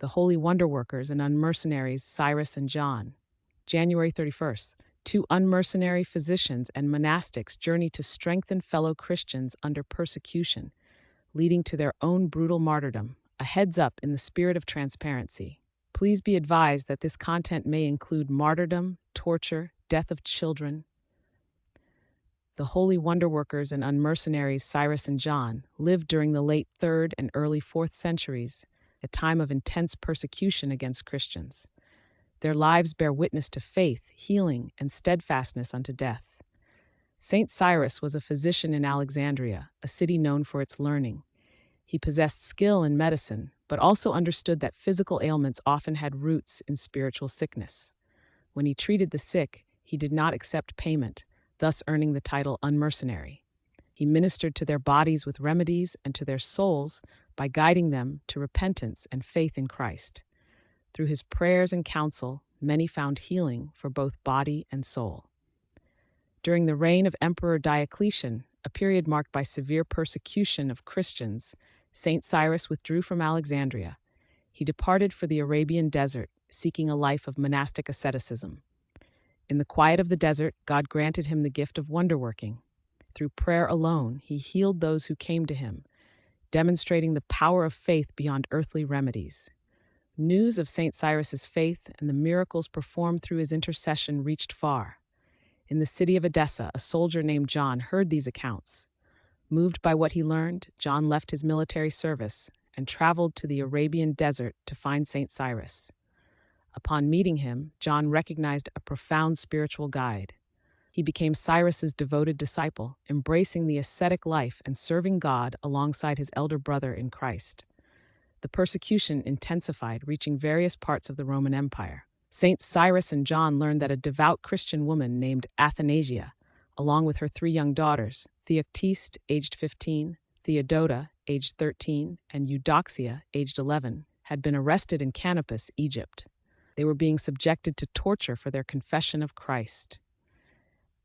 the holy Wonderworkers and Unmercenaries Cyrus and John. January 31st. Two unmercenary physicians and monastics journey to strengthen fellow Christians under persecution, leading to their own brutal martyrdom. A heads up in the spirit of transparency. Please be advised that this content may include martyrdom, torture, death of children. The holy Wonderworkers and Unmercenaries Cyrus and John lived during the late 3rd and early 4th centuries, a time of intense persecution against Christians. Their lives bear witness to faith, healing, and steadfastness unto death. Saint Cyrus was a physician in Alexandria, a city known for its learning. He possessed skill in medicine, but also understood that physical ailments often had roots in spiritual sickness. When he treated the sick, he did not accept payment, thus earning the title unmercenary. He ministered to their bodies with remedies and to their souls by guiding them to repentance and faith in Christ. Through his prayers and counsel, many found healing for both body and soul. During the reign of Emperor Diocletian, a period marked by severe persecution of Christians, Saint Cyrus withdrew from Alexandria. He departed for the Arabian desert, seeking a life of monastic asceticism. In the quiet of the desert, God granted him the gift of wonderworking. Through prayer alone, he healed those who came to him, demonstrating the power of faith beyond earthly remedies. News of Saint Cyrus's faith and the miracles performed through his intercession reached far. In the city of Edessa, a soldier named John heard these accounts. Moved by what he learned, John left his military service and traveled to the Arabian desert to find Saint Cyrus. Upon meeting him, John recognized a profound spiritual guide. He became Cyrus's devoted disciple, embracing the ascetic life and serving God alongside his elder brother in Christ. The persecution intensified, reaching various parts of the Roman Empire. Saints Cyrus and John learned that a devout Christian woman named Athanasia, along with her 3 young daughters, Theoctiste, aged 15, Theodota, aged 13, and Eudoxia, aged 11, had been arrested in Canopus, Egypt. They were being subjected to torture for their confession of Christ.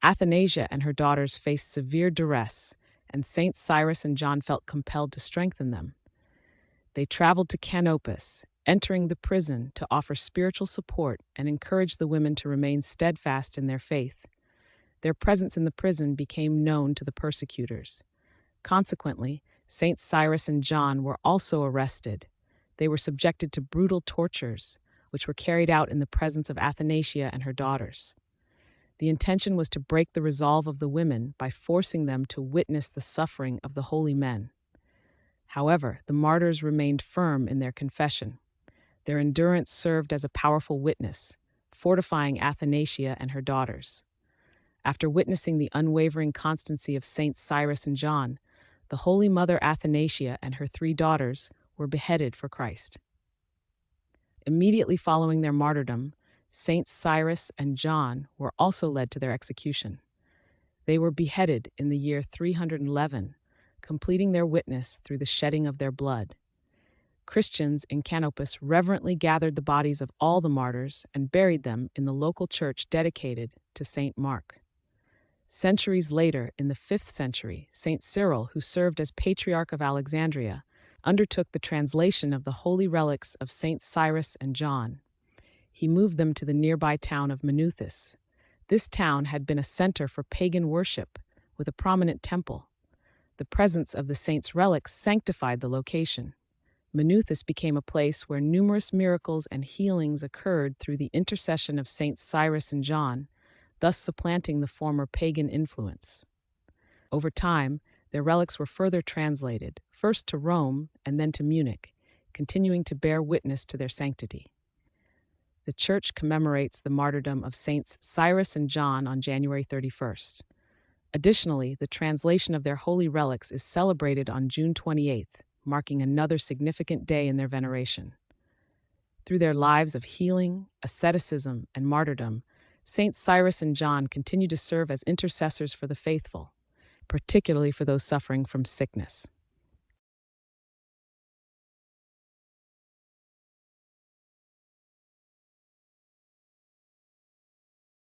Athanasia and her daughters faced severe duress, and Saints Cyrus and John felt compelled to strengthen them. They traveled to Canopus, entering the prison to offer spiritual support and encourage the women to remain steadfast in their faith. Their presence in the prison became known to the persecutors. Consequently, Saints Cyrus and John were also arrested. They were subjected to brutal tortures, which were carried out in the presence of Athanasia and her daughters. The intention was to break the resolve of the women by forcing them to witness the suffering of the holy men. However, the martyrs remained firm in their confession. Their endurance served as a powerful witness, fortifying Athanasia and her daughters. After witnessing the unwavering constancy of Saints Cyrus and John, the Holy Mother Athanasia and her 3 daughters were beheaded for Christ. Immediately following their martyrdom, Saints Cyrus and John were also led to their execution. They were beheaded in the year 311, completing their witness through the shedding of their blood. Christians in Canopus reverently gathered the bodies of all the martyrs and buried them in the local church dedicated to Saint Mark. Centuries later, in the 5th century, Saint Cyril, who served as Patriarch of Alexandria, undertook the translation of the holy relics of Saints Cyrus and John. He moved them to the nearby town of Minuthis. This town had been a center for pagan worship, with a prominent temple. The presence of the saints' relics sanctified the location. Minuthis became a place where numerous miracles and healings occurred through the intercession of Saints Cyrus and John, thus supplanting the former pagan influence. Over time, their relics were further translated, first to Rome and then to Munich, continuing to bear witness to their sanctity. The Church commemorates the martyrdom of Saints Cyrus and John on January 31st. Additionally, the translation of their holy relics is celebrated on June 28th, marking another significant day in their veneration. Through their lives of healing, asceticism, and martyrdom, Saints Cyrus and John continue to serve as intercessors for the faithful, particularly for those suffering from sickness.